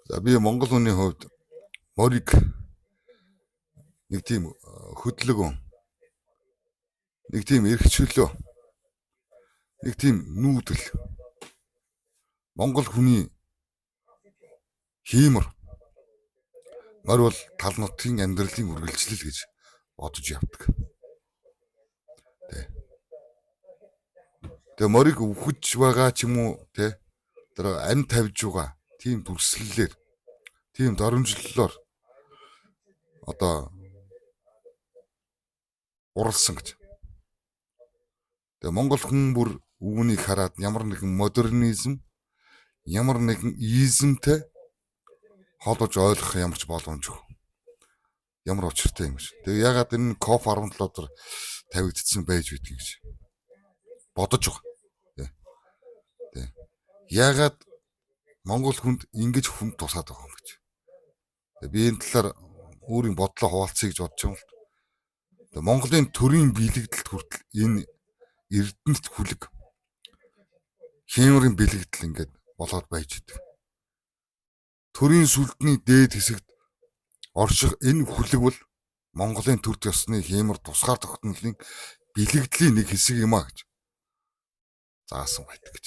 За би Монгол хүний хувьд морийг нэг тийм хөдлөгөө, нэг тийм эрхчлөө, нэг тийм нүүдэл, Монгол хүний хиймор морь бол тал нутгийн амьдралын үргэлжлэл гэж бодож явдаг. Тэгээ морийг өвхөж байгаа ч юм уу те тэр ам тавьж байгаа тийм дүрслэлээр, тийм доромжлолоор одоо уралсан гэж. Тэгээ Монгол хүн бүр үүнийг хараад ямар нэгэн модернизм, ямар нэгэн измтэй холбож ойлгох ямарч боломжгүй. Ямар учиртай юм гэж. Тэгээ ягаад энэ COP17-оор тавигдсан байж бидгийг гэж бодож байгаа. Тэ. Ягаад Монгол хүнд ингэж хүн тусаад байгаа юм гэж. Тэгээ би энэ талаар өөрийн бодлоо хуваалцъя гэж бодож байгаа юм л. Тэгээ Монголын төрийн биелэгдэлд хүртэл энэ эрдэнэт хүлэг хэмрийн бэлэгдэл ингээд болоод байж идэг. Төрийн сүлдний дээд хэсэгт орших энэ хүлэг бол Монголын төр ёсны хэмэр тусгаар тогтнолын бэлэгдлийн нэг хэсэг юм а гэж заасан байдаг гэж.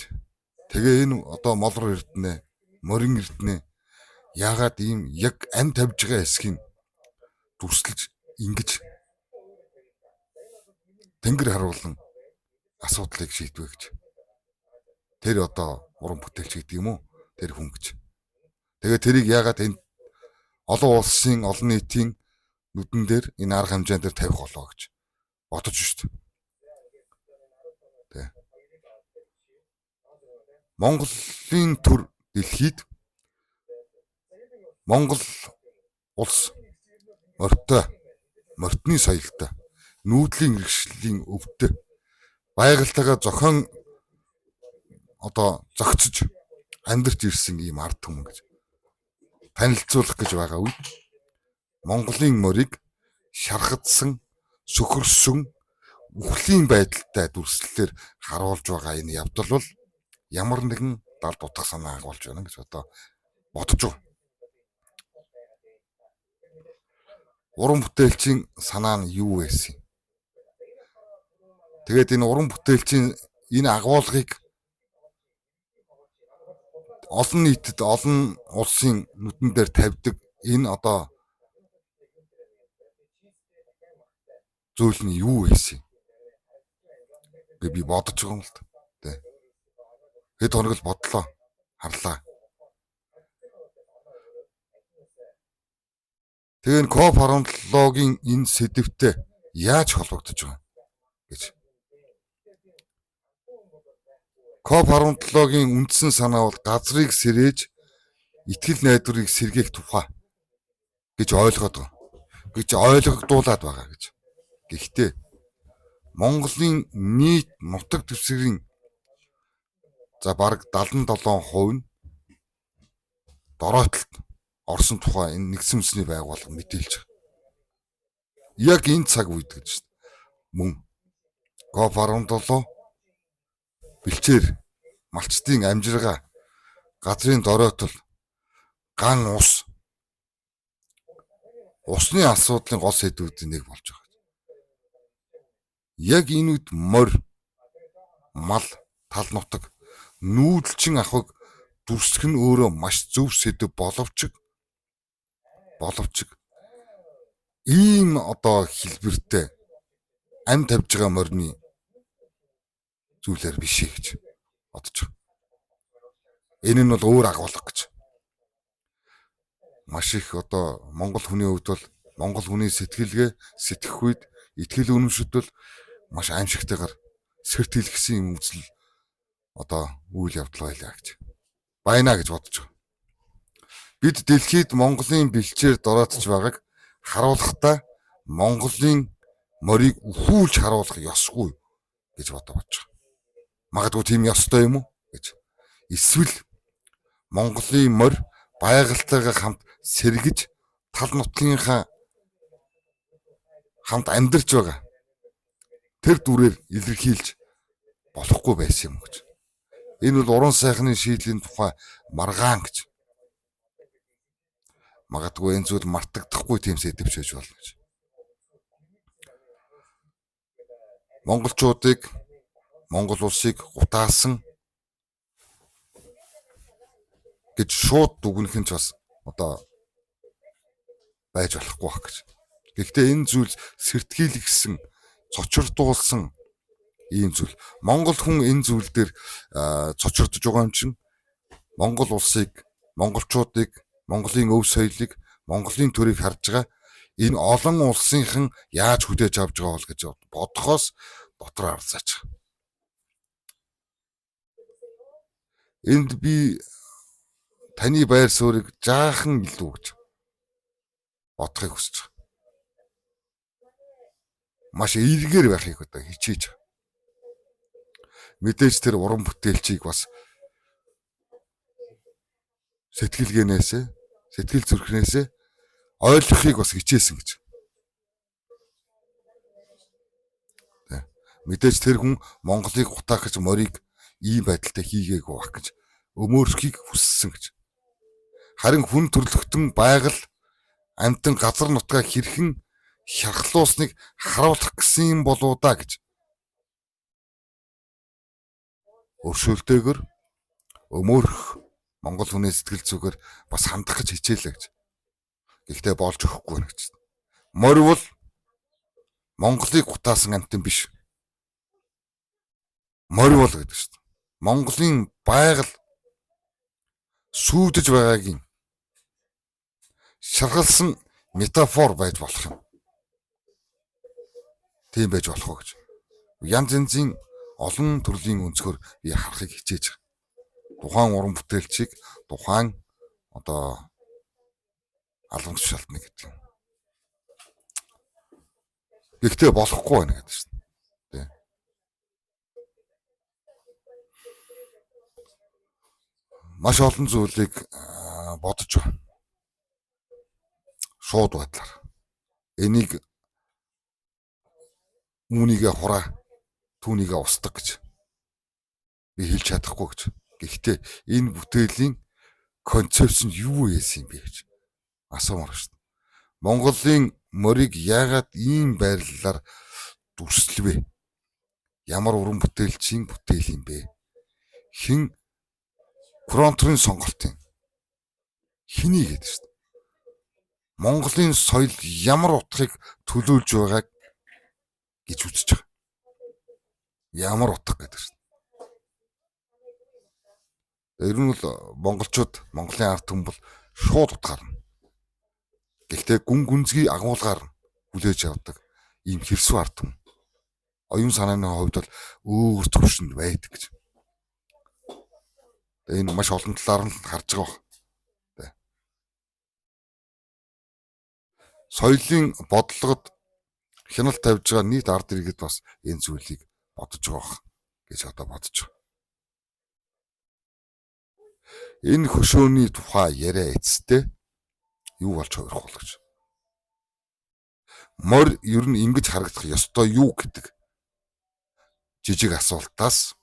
Тэгээ энэ одоо молор эрдэнэ, морин эрдэнэ яагаад ийм яг ам тавьж байгаа хэсгийг дүрслэж ингэж тэнгэр харуулan асуудлыг шийдвэ гэж. Тэр одоо уран бүтээлч гэдэг юм уу? Тэр хүн гэж. Тэгээ тэрийг яагаад энэ олон улсын, олон нийтийн нүдэн дээр энэ арга хэмжээнд дээр тавих болоо гэж бодож шүү дээ. Тэ. Монголын төр дэлхийд Монгол улс морьтны соёлтой, нүүдлийн иргэшлийн өвдө байгальтайгаа зохион одоо зохицож амьдарч ирсэн ийм ард түмэн гэж танилцуулах гэж байгаа үед Монголын морийг шархадсан, сөхөрсөн, үхлийн байдалтай дүрслэлээр харуулж байгаа энэ явдал бол ямар нэгэн далд утга санаа агуулж байна гэж одоо бодож байгаа. Уран бүтээлчийн санаа нь юу байсан юм? Тэгээд энэ уран бүтээлчийн энэ агуулгыг олон нийтэд, олон улсын нүдэн дээр тавьдаг энэ одоо зүйл нь юу байсан юм? Гэ би бодож байгаа юм л да. Хэд хоног л бодлоо, харлаа. Тэгээ энэ COP17-гийн энэ сэдвтэй яаж холбогдож байгаа гэж. COP17-гийн үндсэн санаа бол газрыг сэрээж итгэл найдварыг сэргээх тухай гэж ойлгоод байгаа. Гэж ойлгогдуулаад байгаа гэж. Гэхдээ Монголын нийт нутаг дэвсгэрийн за бараг 77% нь дороотолд орсон тухай энэ нэгдсэн үндэсний байгууллага мэдээлж байгаа. Яг энэ цаг үед гэж мөн COP17 бэлчээр малчдын амжиргаа, газрын дороотол, ган ус, усны асуудлын гол сэдвүүдийн нэг болж байгаа. Яг энэ үед морь, мал, тал нутаг, нүүдэлчин ахыг дүрслэх нь өөрөө маш зөв сэдв боловч ийм одоо хэлбэртэй ам тавьж байгаа морины зүйлэр биш ээ гэж бодож байгаа. Энэ нь бол өөр агуулга гэж. Маш их одоо Монгол хүний хувьд бол Монгол хүний сэтгэлгээ сэтгэх үед итгэл үнэмшил бол маш аимшигтайгаар сэрт хэлгсэн юм үзэл одоо үйл явдал байлаа гэж байна гэж бодож байгаа. Бид дэлхийд Монголын бэлчээр дороотж байгааг харуулахдаа Монголын морийг өхүүлж харуулах ёсгүй гэж бодож байгаа. Магадгүй тийм ёстой юм уу гэж. Эсвэл Монголын морь байгальтайгаа хамт сэргэж тал нутгийнхаа хамт амьдарч байгаа тэр дүрээр илэрхийлж болохгүй байсан юм гэж. Энэ бол уран сайхны шийдлийн тухай маргаан гэж Магадгүй энэ зүйл мартагдахгүй тийм сэдвч байж болно гэж. Монголчуудыг, Монгол улсыг гутаасан гэж шууд дүгнэх нь ч бас одоо байж болохгүй байх гэж. Гэхдээ энэ зүйл сэртгийлэгсэн, цочирдуулсан ийм зүйл. Монгол хүн энэ зүйл дээр цочирдож байгаа юм чинь Монгол улсыг, монголчуудыг, Монголын өв соёлыг, Монголын төрийг харж байгаа энэ олон улсынхан яаж хүлээж авч байгаа бол гэж бодохоос дотор арзаач. Энд би таны байр суурийг жаахан илүү гэж бодохыг хүсэж байгаа. Маш эргээр байхыг одоо хичээж байгаа. Мэдээж тэр уран бүтээлчийг бас сэтгэлгээнээсээ, сэтгэл зүрхнээсээ ойлгохыг бас хичээсэн гэж. Мэдээж тэр хүн Монголыг гутаах гэж морийг ийм байдалтай хийгээгүй байх гэж өмөөрөхийг хүссэн гэж. Харин хүн төрлөختөн байгаль амтан газар нутгаа хэрхэн шархлуусныг харуулах гэсэн юм болоо да гэж. Өршөөлтэйгөр өмөөрөх Монгол хүний сэтгэл зүгээр бас хандах гэж хичээлээ гэж. Гэхдээ болж өгөхгүй гэж. Морь бол Монголыг гутаасан амтан биш. Морь бол гэдэг шүү дээ. Монголын байгаль сүйдэж байгаагийн шаргалсан метафор байж болох юм. Тийм байж болох уу гэж. Янз янзын олон төрлийн өнцгөр би харахыг хичээж байгаа. Тухайн уран бүтээлчийг, тухайн одоо албан тушаалтны гэдэг юм. Гэхдээ болохгүй байна гэдэг шүү дээ. Маш олон зүйлийг бодож байна. Шууд байдлаар. Энийг үүнийгээ хураа, түүнийгээ устдаг гэж би хэлж чадахгүй гэж. Гэхдээ энэ бүтээлийн концепц нь юу байсан юм бэ гэж асуумаар шүү дээ. Монголын морийг яагаад ийм байрлалаар дүрслэвэ? Ямар уран бүтээлчийн бүтээл юм бэ? Хэн кураторын сонголт юм? Хэний гэдэг шүү дээ. Монголын соёл ямар утгыг төлөөлж байгааг гэж үзэж байгаа. Ямар утга гэдэг шүү дээ. Ер нь бол монголчууд, Монголын ард түмэн бол шууд утгаарна. Гэхдээ гүн гүнзгий агуулгаар хүлээж авдаг ийм хэрсүү ард түмэн. Оюун санааны хувьд бол өөр төвшөнд байдаг гэж. Энэ маш олон талаар нь харж байгаа байна. Соёлын бодлогод хяналт тавьж байгаа нийт ард иргэд бас энэ зүйлийг бодож байгаа гэж одоо бодож байгаа. Энэ хөшөөний тухай яриа эцэстээ юу болж хувирах бол гэж. Морь ер нь ингэж харагдах ёстой юу гэдэг жижиг асуултаас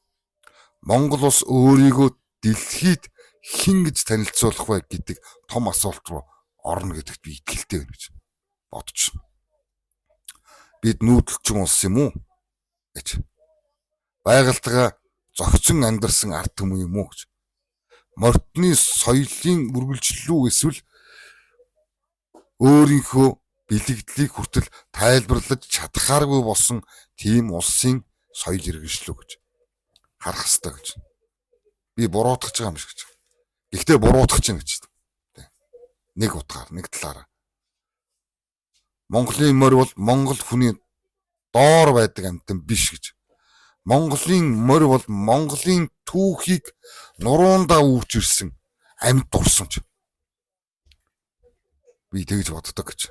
Монгол улс өөрийгөө дэлхийд хэн гэж танилцуулах вэ гэдэг том асуулт руу орно гэдэгт би итгэлтэй байна гэж бодож байна. Бид нүүдэлчин улс юм уу гэж. Байгальтайгаа зохицон амьдарсан ард түмэн юм уу гэж. Морьтны соёлын үргэлжлэл эсвэл өөрийнхөө бэлэгдлийг хүртэл тайлбарлаж чадхааргүй болсон тийм улсын соёл иргэншлүү гэж харах хэрэгтэй гэж. Би буруутгаж байгаа юм шиг гэж. Гэхдээ буруутгаж байна гэж. Нэг утгаар, нэг талаараа. Монголын морь бол монгол хүний доор байдаг амьтан биш гэж. Монголын морь бол Монголын түүхийг нуруундаа үүрчирсэн амьд дурсамж. Би тэгж боддог гэж.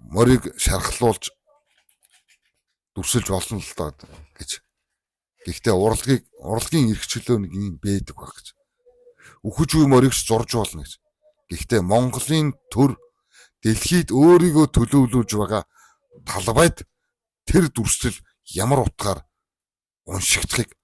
Морийг шархлуулж дүрсэлж болно л даа гэж. Гэхдээ урлагийн эрхчлөө нэг юм байдаг баг гэж. Үхэж үе морийг зурж болно гэж. Гэхдээ Монголын төр дэлхийд өөрийгөө төлөөлүүлж байгаа талбайд тэр дүрслэл ямар утгаар уншигдахыг